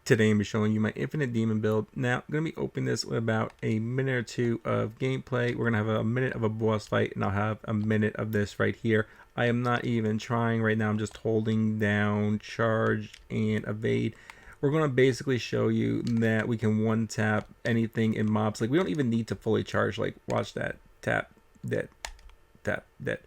Today I'm showing you my infinite demon build. Now I'm going to be opening this with about a minute or two of gameplay. We're going to have a minute of a boss fight and I'll have a minute of this right here. I am not even trying right now. I'm just holding down charge and evade. We're going to basically show you that we can one tap anything in mobs. Like we don't even need to fully charge. Like watch that. Tap, dead, tap, dead.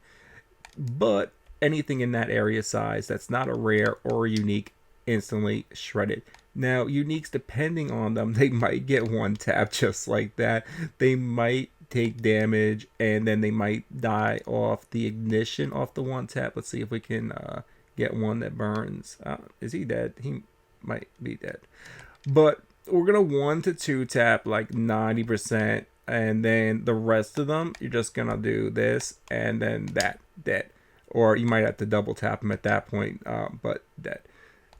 But anything in that area size that's not a rare or a unique, instantly shredded. Now, uniques, depending on them, they might get one tap just like that. They might take damage and then they might die off the ignition off the one tap. Let's see if we can get one that burns. Is he dead? He might be dead. But we're going to 1 to 2 tap like 90%. And then the rest of them, you're just going to do this and then that, dead. Or you might have to double tap them at that point, but dead.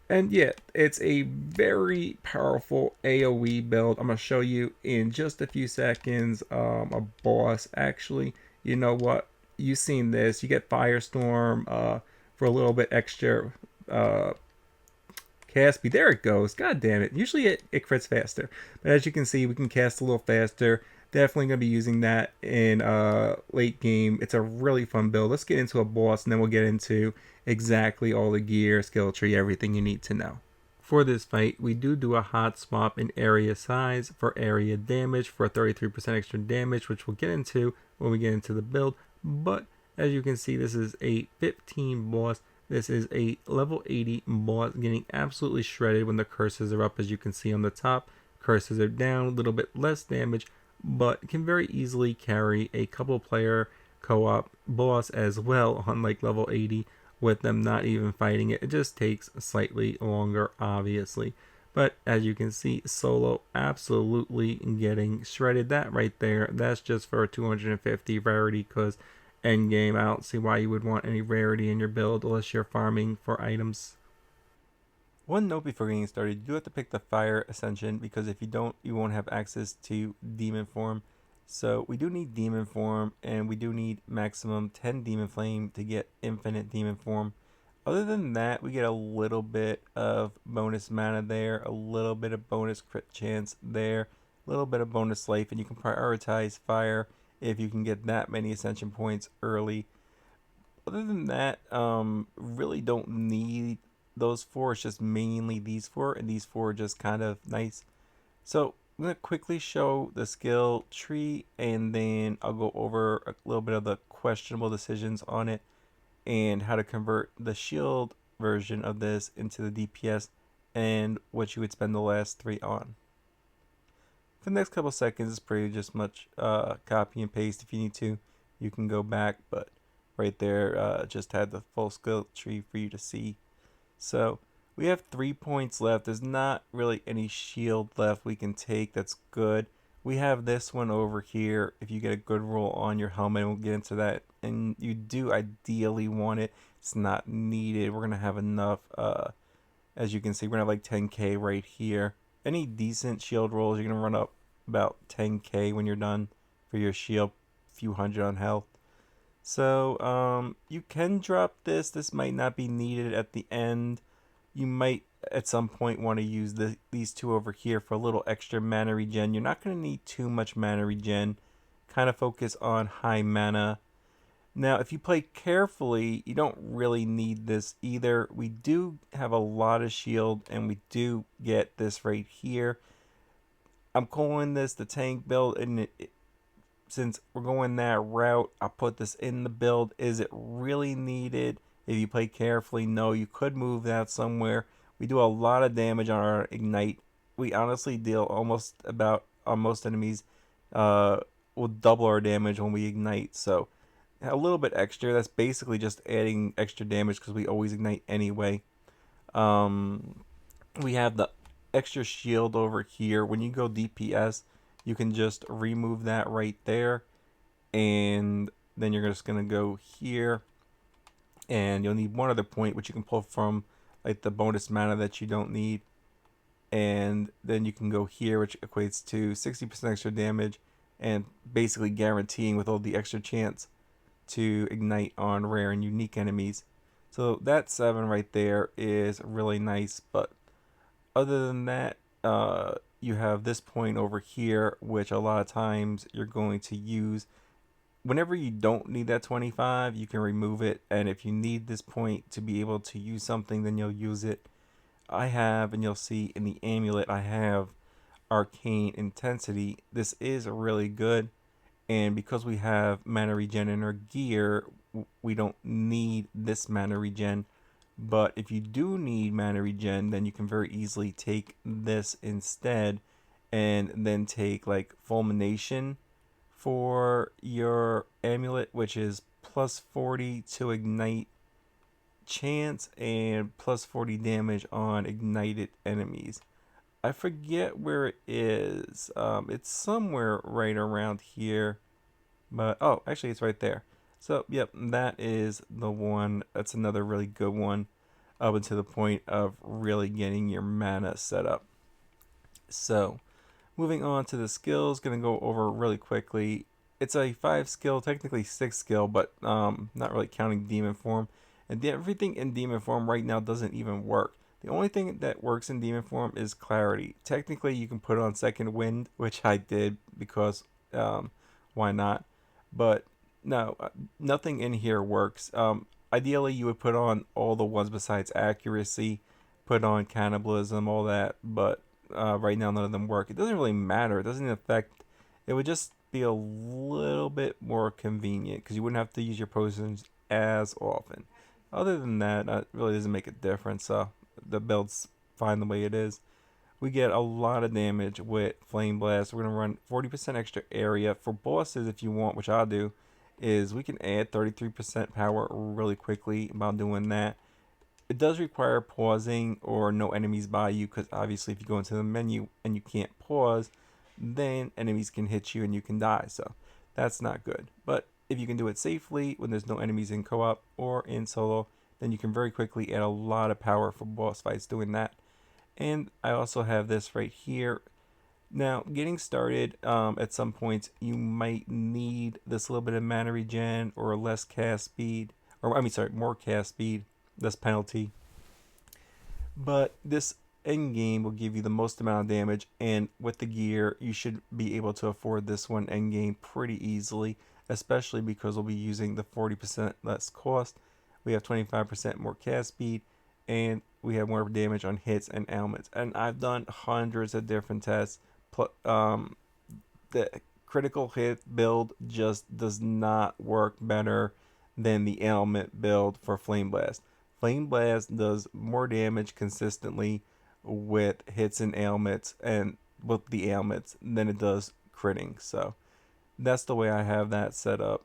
And yeah, it's a very powerful AOE build. I'm going to show you in just a few seconds a boss. Actually, you know what? You've seen this. You get Firestorm for a little bit extra cast speed. There it goes. God damn it. Usually it crits faster. But as you can see, we can cast a little faster. Definitely going to be using that in late game. It's a really fun build. Let's get into a boss and then we'll get into exactly all the gear, skill tree, everything you need to know. For this fight, we do a hot swap in area size for area damage for 33% extra damage, which we'll get into when we get into the build. But as you can see, this is a 15 boss. This is a level 80 boss getting absolutely shredded when the curses are up, as you can see on the top. Curses are down, a little bit less damage, but can very easily carry a couple player co-op boss as well on like level 80 with them not even fighting it. It just takes slightly longer, obviously. But as you can see, solo absolutely getting shredded. That right there, that's just for 250 rarity, because end game, I don't see why you would want any rarity in your build unless you're farming for items. One note before getting started, you do have to pick the Fire Ascension, because if you don't, you won't have access to Demon Form. So we do need Demon Form, and we do need maximum 10 Demon Flame to get Infinite Demon Form. Other than that, we get a little bit of bonus mana there, a little bit of bonus crit chance there, a little bit of bonus life, and you can prioritize Fire if you can get that many Ascension points early. Other than that, really don't need those four. It's just mainly these four, and these four are just kind of nice. So I'm going to quickly show the skill tree, and then I'll go over a little bit of the questionable decisions on it and how to convert the shield version of this into the DPS and what you would spend the last 3 on. For the next couple seconds, it's pretty just much copy and paste. If you need to, you can go back, but right there just had the full skill tree for you to see. So we have 3 points left. There's not really any shield left we can take that's good. We have this one over here. If you get a good roll on your helmet, we'll get into that. And you do ideally want it. It's not needed. We're going to have enough. As you can see, we're going to have like 10k right here. Any decent shield rolls, you're going to run up about 10k when you're done for your shield. Few hundred on health. So you can drop this. This might not be needed at the end. You might at some point want to use these two over here for a little extra mana regen. You're not going to need too much mana regen. Kind of focus on high mana. Now, if you play carefully, you don't really need this either. We do have a lot of shield, and we do get this right here. I'm calling this the tank build, and since we're going that route, I'll put this in the build. Is it really needed? If you play carefully, no, you could move that somewhere. We do a lot of damage on our ignite. We honestly deal almost about on most enemies. We'll double our damage when we ignite. So a little bit extra. That's basically just adding extra damage because we always ignite anyway. We have the extra shield over here. When you go DPS, you can just remove that right there. And then you're just going to go here. And you'll need one other point, which you can pull from like the bonus mana that you don't need. And then you can go here, which equates to 60% extra damage and basically guaranteeing with all the extra chance to ignite on rare and unique enemies. So that 7 right there is really nice, but Other than that, you have this point over here, which a lot of times you're going to use. Whenever you don't need that 25, you can remove it. And if you need this point to be able to use something, then you'll use it. I have, and you'll see in the amulet, I have Arcane Intensity. This is really good. And because we have mana regen in our gear, we don't need this mana regen. But if you do need mana regen, then you can very easily take this instead, and then take like Fulmination for your amulet, which is plus 40 to ignite chance and plus 40 damage on ignited enemies. I forget where it is. It's somewhere right around here. But, oh, actually, it's right there. So, yep, that is the one. That's another really good one up until the point of really getting your mana set up. So, moving on to the skills, going to go over really quickly. It's a 5 skill, technically 6 skill, but not really counting demon form. And everything in demon form right now doesn't even work. The only thing that works in demon form is clarity. Technically, you can put it on second wind, which I did because why not? But no, nothing in here works. Ideally, you would put on all the ones besides accuracy, put on cannibalism, all that. But right now, none of them work. It doesn't really matter. It doesn't affect. It would just be a little bit more convenient because you wouldn't have to use your potions as often. Other than that, it really doesn't make a difference. So the build's fine the way it is. We get a lot of damage with Flameblast. We're going to run 40% extra area. For bosses, if you want, which I'll do, is we can add 33% power really quickly by doing that. It does require pausing or no enemies by you, because obviously if you go into the menu and you can't pause, then enemies can hit you and you can die. So that's not good. But if you can do it safely when there's no enemies in co-op or in solo, then you can very quickly add a lot of power for boss fights doing that. And I also have this right here. Now, getting started, at some points, you might need this little bit of mana regen or less cast speed. Or, I mean, sorry, more cast speed, less penalty. But this end game will give you the most amount of damage. And with the gear, you should be able to afford this one end game pretty easily. Especially because we'll be using the 40% less cost. We have 25% more cast speed. And we have more damage on hits and ailments. And I've done hundreds of different tests. The critical hit build just does not work better than the ailment build for Flameblast. Flameblast does more damage consistently with hits and ailments and with the ailments than it does critting. So that's the way I have that set up.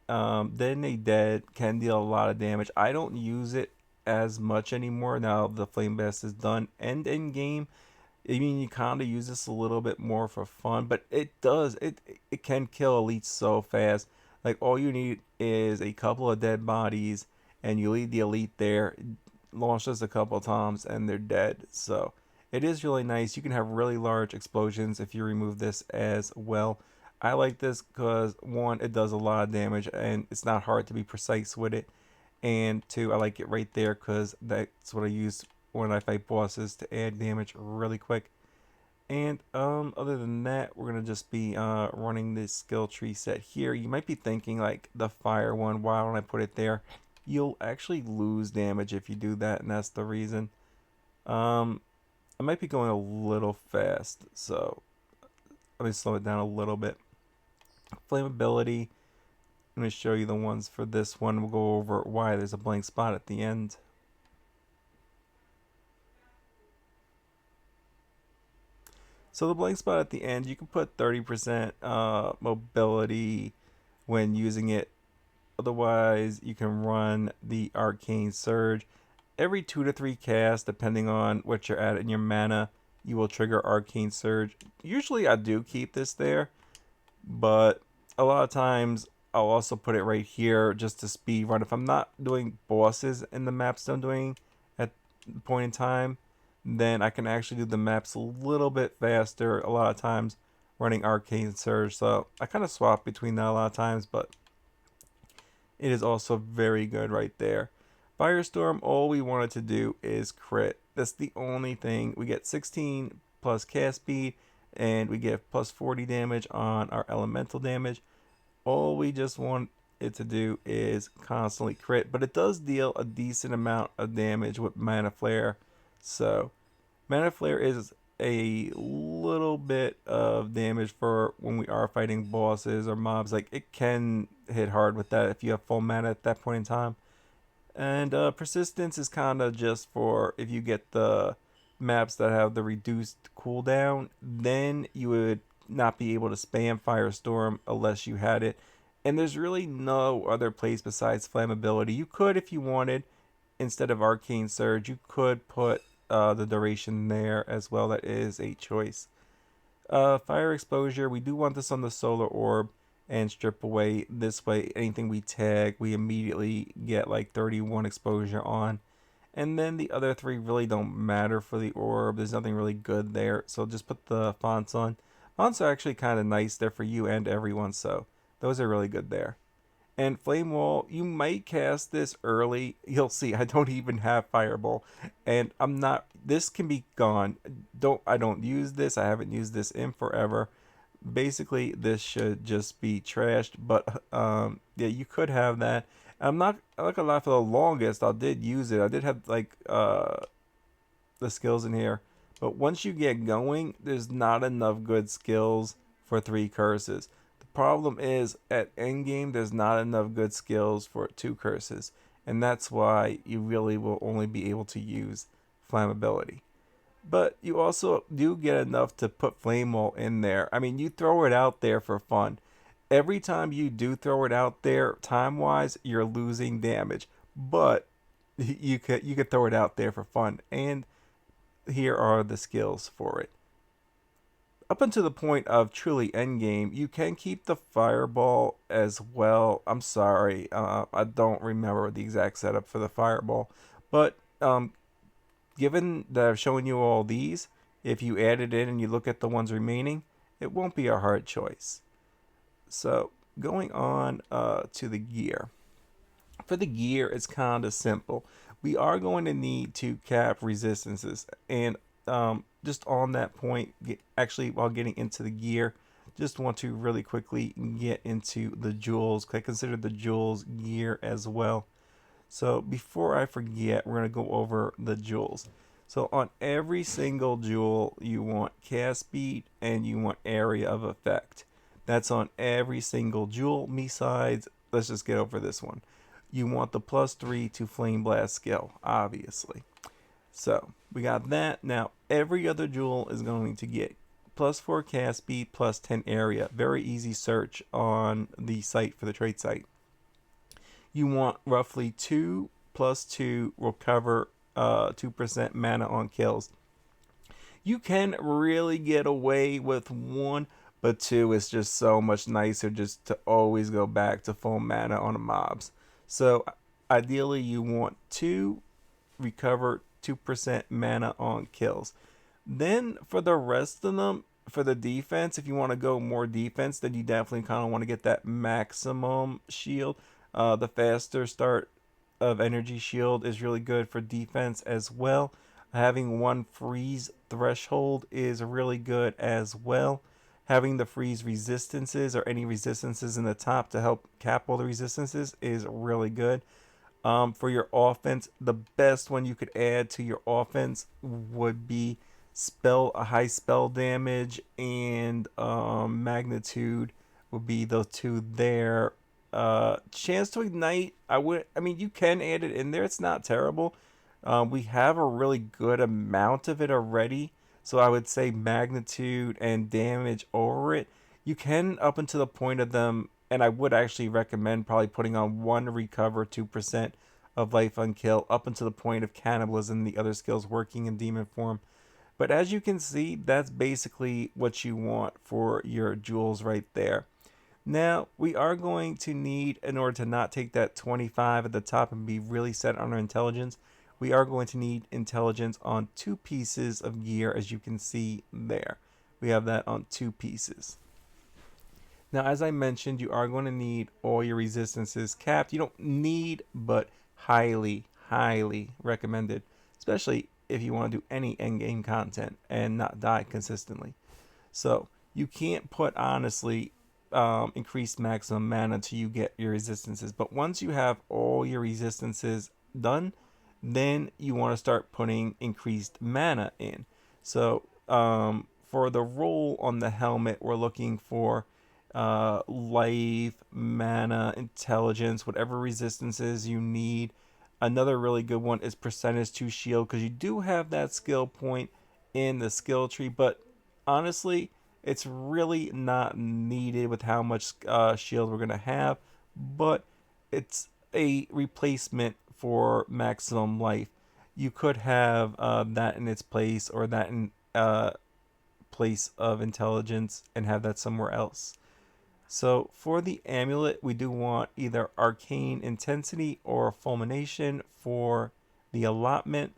Detonate Dead can deal a lot of damage. I don't use it as much anymore now the Flameblast is done. And in game, I mean, you kind of use this a little bit more for fun, but it can kill elites so fast. Like all you need is a couple of dead bodies, and you leave the elite there, launch this a couple of times, and they're dead. So it is really nice. You can have really large explosions if you remove this as well. I like this because one, it does a lot of damage, and it's not hard to be precise with it. And two, I like it right there because that's what I use when I fight bosses to add damage really quick. And other than that, we're gonna just be running this skill tree set here. You might be thinking like the fire one, why don't I put it there? You'll actually lose damage if you do that, and that's the reason. Um, I might be going a little fast, so let me slow it down a little bit. Flammability. I'm going to show you the ones for this one. We'll go over why there's a blank spot at the end. So the blank spot at the end, you can put 30% mobility when using it. Otherwise, you can run the Arcane Surge. Every 2 to 3 casts, depending on what you're at in your mana, you will trigger Arcane Surge. Usually I do keep this there, but a lot of times I'll also put it right here just to speed run. If I'm not doing bosses in the maps I'm doing at the point in time, then I can actually do the maps a little bit faster a lot of times running Arcane Surge. So I kind of swap between that a lot of times, but it is also very good right there. Firestorm, all we wanted to do is crit. That's the only thing. We get 16 plus cast speed, and we get plus 40 damage on our elemental damage. All we just want it to do is constantly crit, but it does deal a decent amount of damage with Mana Flare. So Mana Flare is a little bit of damage for when we are fighting bosses or mobs. Like, it can hit hard with that if you have full mana at that point in time. And persistence is kind of just for if you get the maps that have the reduced cooldown, then you would not be able to spam Firestorm unless you had it. And there's really no other place besides flammability. You could, if you wanted, instead of Arcane Surge, you could put the duration there as well. That is a choice. Fire exposure, we do want this on the solar orb and strip away. This way, anything we tag, we immediately get like 31 exposure on. And then the other three really don't matter for the orb. There's nothing really good there. So just put the fonts on. Fonts are actually kind of nice. They're for you and everyone. So those are really good there. And Flame Wall, you might cast this early. You'll see, I don't even have Fireball. And I'm not, this can be gone. I don't use this. I haven't used this in forever. Basically, this should just be trashed. But yeah, you could have that. I'm not like a lot for the longest. I did use it. I did have like the skills in here. But once you get going, there's not enough good skills for 3 curses. Problem is, at endgame there's not enough good skills for 2 curses, and that's why you really will only be able to use flammability. But you also do get enough to put flame wall in there. I mean, you throw it out there for fun. Every time you do throw it out there, time wise, you're losing damage, but you could throw it out there for fun, and here are the skills for it. Up until the point of truly endgame, you can keep the fireball as well. I'm sorry, I don't remember the exact setup for the fireball, but given that I've shown you all these, if you add it in and you look at the ones remaining, it won't be a hard choice. So going on to the gear. For the gear, it's kind of simple. We are going to need to cap resistances, and just on that point, actually while getting into the gear, just want to really quickly get into the jewels. I consider the jewels gear as well. So before I forget, we're going to go over the jewels. So on every single jewel, you want cast speed and you want area of effect. That's on every single jewel. Besides, let's just get over this one. You want the +3 to Flameblast skill, obviously. So we got that. Now every other jewel is going to get +4 cast speed, +10 area. Very easy search on the site for the trade site. You want roughly 2 + 2 will cover 2% mana on kills. You can really get away with 1, but 2 is just so much nicer just to always go back to full mana on the mobs. So ideally you want 2 recover 2% mana on kills. Then for the rest of them, for the defense, if you want to go more defense, then you definitely kind of want to get that maximum shield. The faster start of energy shield is really good for defense as well. Having 1 freeze threshold is really good as well. Having the freeze resistances or any resistances in the top to help cap all the resistances is really good. For your offense, the best one you could add to your offense would be a high spell damage, and magnitude would be those 2 there. Chance to ignite, I mean, you can add it in there. It's not terrible. We have a really good amount of it already, so I would say magnitude and damage over it. You can up until the point of them, and I would actually recommend probably putting on 1 recover 2% of life on kill up until the point of cannibalism, the other skills working in demon form. But as you can see, that's basically what you want for your jewels right there. Now, we are going to need, in order to not take that 25 at the top and be really set on our intelligence, we are going to need intelligence on 2 pieces of gear, as you can see there. We have that on 2 pieces. Now, as I mentioned, you are going to need all your resistances capped. You don't need, but highly, highly recommended, especially if you want to do any end-game content and not die consistently. So you can't put honestly increased maximum mana until you get your resistances. But once you have all your resistances done, then you want to start putting increased mana in. So for the roll on the helmet, we're looking for life, mana, intelligence, whatever resistances you need. Another really good one is percentage to shield, because you do have that skill point in the skill tree, but honestly, it's really not needed with how much shield we're going to have, but it's a replacement for maximum life. You could have that in its place, or that in place of intelligence, and have that somewhere else. So for the amulet, we do want either arcane intensity or fulmination. For the allotment,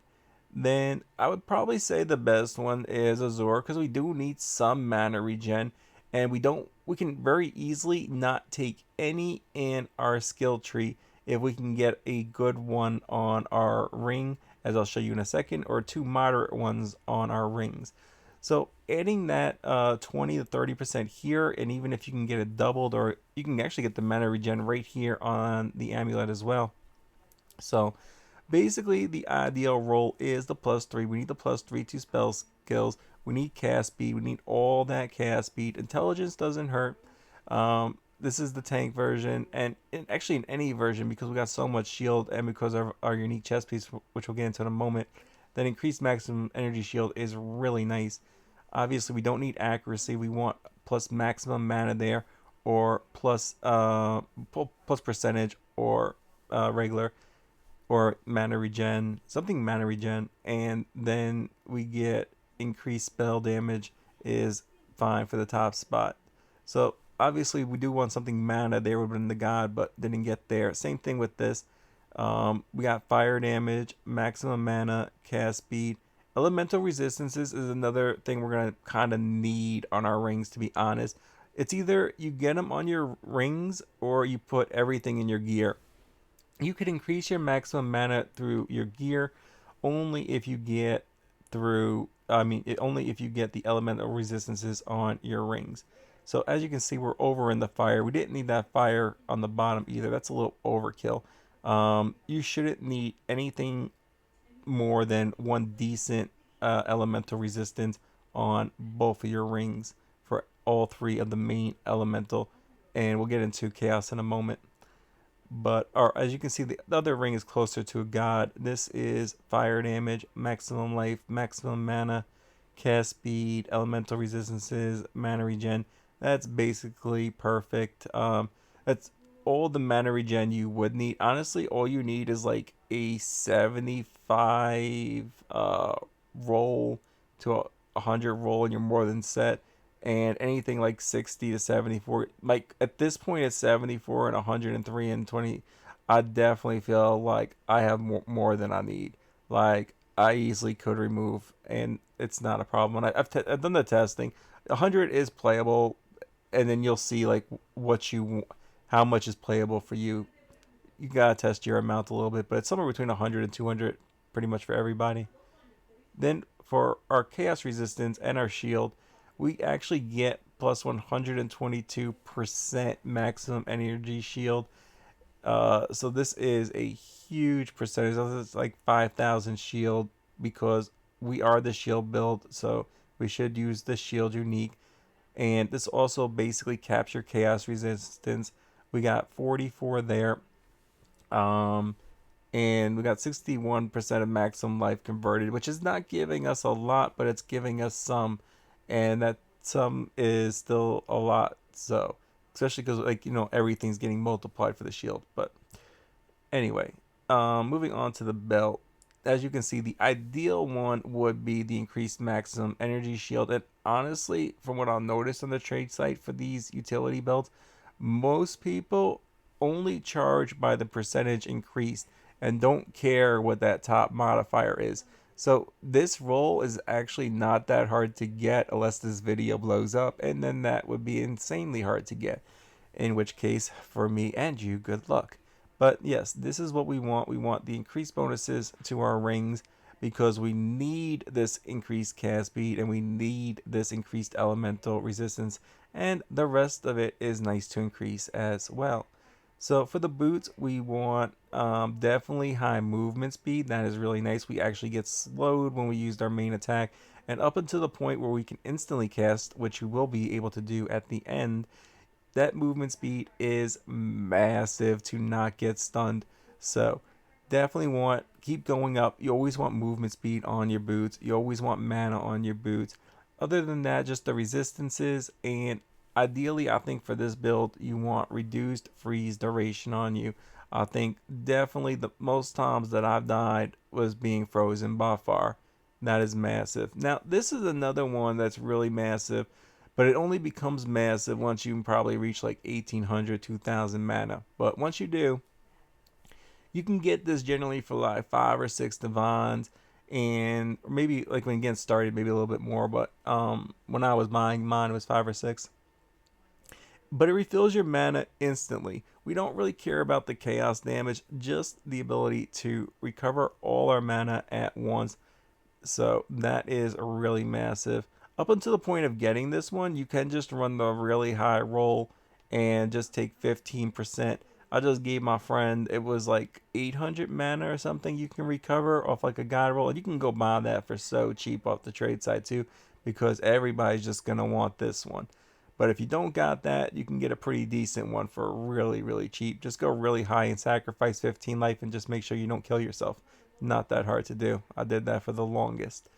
then I would probably say the best one is Azure, because we do need some mana regen, and we can very easily not take any in our skill tree if we can get a good one on our ring, as I'll show you in a second, or two moderate ones on our rings. So adding that 20 to 30% here, and even if you can get it doubled, or you can actually get the mana regen right here on the amulet as well. So basically, the ideal roll is the +3. We need the +3 to spell skills. We need cast speed. We need all that cast speed. Intelligence doesn't hurt. This is the tank version, and actually in any version, because we got so much shield, and because of our unique chest piece, which we'll get into in a moment, that increased maximum energy shield is really nice. Obviously, we don't need accuracy. We want plus maximum mana there, or plus percentage, or regular, or mana regen, something mana regen, and then we get increased spell damage is fine for the top spot. So obviously we do want something mana there, would have been the god, but didn't get there. Same thing with this. We got fire damage, maximum mana, cast speed. Elemental resistances is another thing we're gonna kind of need on our rings, to be honest. It's either you get them on your rings, or you put everything in your gear. You could increase your maximum mana through your gear only if you get only if you get the elemental resistances on your rings. So as you can see, we're over in the fire. We didn't need that fire on the bottom either. That's a little overkill. You shouldn't need anything more than one decent elemental resistance on both of your rings for all three of the main elemental, and we'll get into chaos in a moment. But as you can see, the other ring is closer to a god. This is fire damage, maximum life, maximum mana, cast speed, elemental resistances, mana regen. That's basically perfect. That's all the mana regen you would need. Honestly, all you need is like a 75 roll to a 100 roll, and you're more than set. And anything like 60 to 74, like at this point it's 74 and 103 and 20, I definitely feel like I have more than I need. Like I easily could remove, and it's not a problem. And I've done the testing. 100 is playable, and then you'll see like how much is playable for you. You gotta test your amount a little bit, but it's somewhere between 100 and 200 pretty much for everybody. Then for our chaos resistance and our shield, we actually get plus 122% maximum energy shield. So this is a huge percentage. It's like 5,000 shield, because we are the shield build, so we should use the shield unique. And this also basically capture chaos resistance. We got 44 there. And we got 61% of maximum life converted, which is not giving us a lot, but it's giving us some, and that some is still a lot. So especially because, like, everything's getting multiplied for the shield. But anyway, moving on to the belt. As you can see, the ideal one would be the increased maximum energy shield. And honestly, from what I'll notice on the trade site for these utility belts, most people only charge by the percentage increased and don't care what that top modifier is. So this roll is actually not that hard to get unless this video blows up, and then that would be insanely hard to get. In which case, for me and you, good luck. But yes, this is what we want. We want the increased bonuses to our rings, because we need this increased cast speed and we need this increased elemental resistance, and the rest of it is nice to increase as well. So for the boots, we want definitely high movement speed. That is really nice. We actually get slowed when we used our main attack, and up until the point where we can instantly cast, which we will be able to do at the end, that movement speed is massive to not get stunned. So definitely want keep going up. You always want movement speed on your boots. You always want mana on your boots. Other than that, just the resistances, and ideally I think for this build you want reduced freeze duration on you. I think definitely the most times that I've died was being frozen by far. That is massive. Now this is another one that's really massive, but it only becomes massive once you probably reach like 1800, 2000 mana. But once you do, you can get this generally for like 5 or 6 divines, and maybe like when it gets started, maybe a little bit more. But when I was buying mine, it was 5 or 6. But it refills your mana instantly. We don't really care about the chaos damage, just the ability to recover all our mana at once. So that is really massive. Up until the point of getting this one, you can just run the really high roll and just take 15%. I just gave my friend, it was like 800 mana or something you can recover off like a god roll. And you can go buy that for so cheap off the trade site too, because everybody's just going to want this one. But if you don't got that, you can get a pretty decent one for really, really cheap. Just go really high and sacrifice 15 life and just make sure you don't kill yourself. Not that hard to do. I did that for the longest.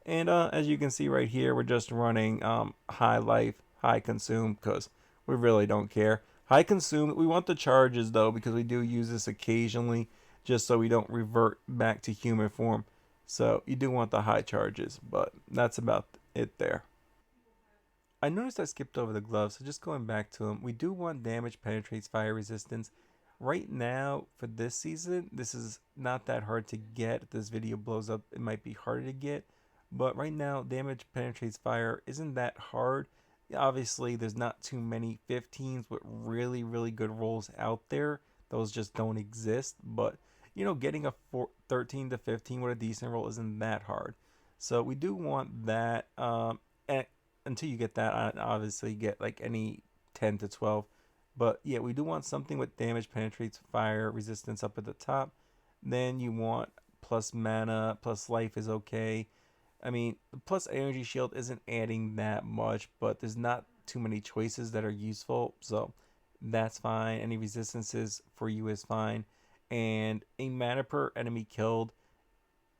And as you can see right here, we're just running high life, high consume, because we really don't care. High consume, we want the charges though, because we do use this occasionally, just so we don't revert back to human form. So you do want the high charges, but that's about it there. I noticed I skipped over the gloves, so just going back to them, we do want damage penetrates fire resistance. Right now, for this season, this is not that hard to get. If this video blows up, it might be harder to get. But right now, damage penetrates fire isn't that hard. Obviously, there's not too many 15s with really, really good rolls out there. Those just don't exist. But, you know, getting a 13 to 15 with a decent roll isn't that hard. So we do want that. And until you get that, I obviously get like any 10 to 12. But yeah, we do want something with damage penetrates fire resistance up at the top. Then you want plus mana, plus life is okay. I mean, the plus energy shield isn't adding that much, but there's not too many choices that are useful, so that's fine. Any resistances for you is fine. And a mana per enemy killed,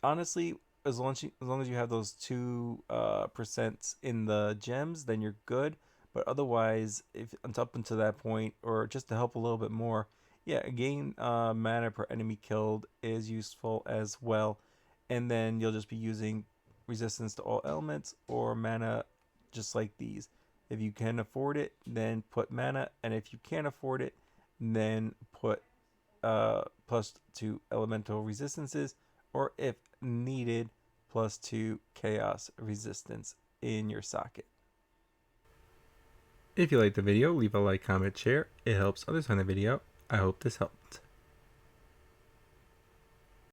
honestly, as long as you have those 2% in the gems, then you're good. But otherwise, if up until that point, or just to help a little bit more, yeah, gain mana per enemy killed is useful as well. And then you'll just be using resistance to all elements or mana just like these. If you can afford it, then put mana, and if you can't afford it, then put +2 elemental resistances, or if needed, +2 chaos resistance in your socket. If you liked the video, leave a like, comment, share. It helps others find the video. I hope this helped.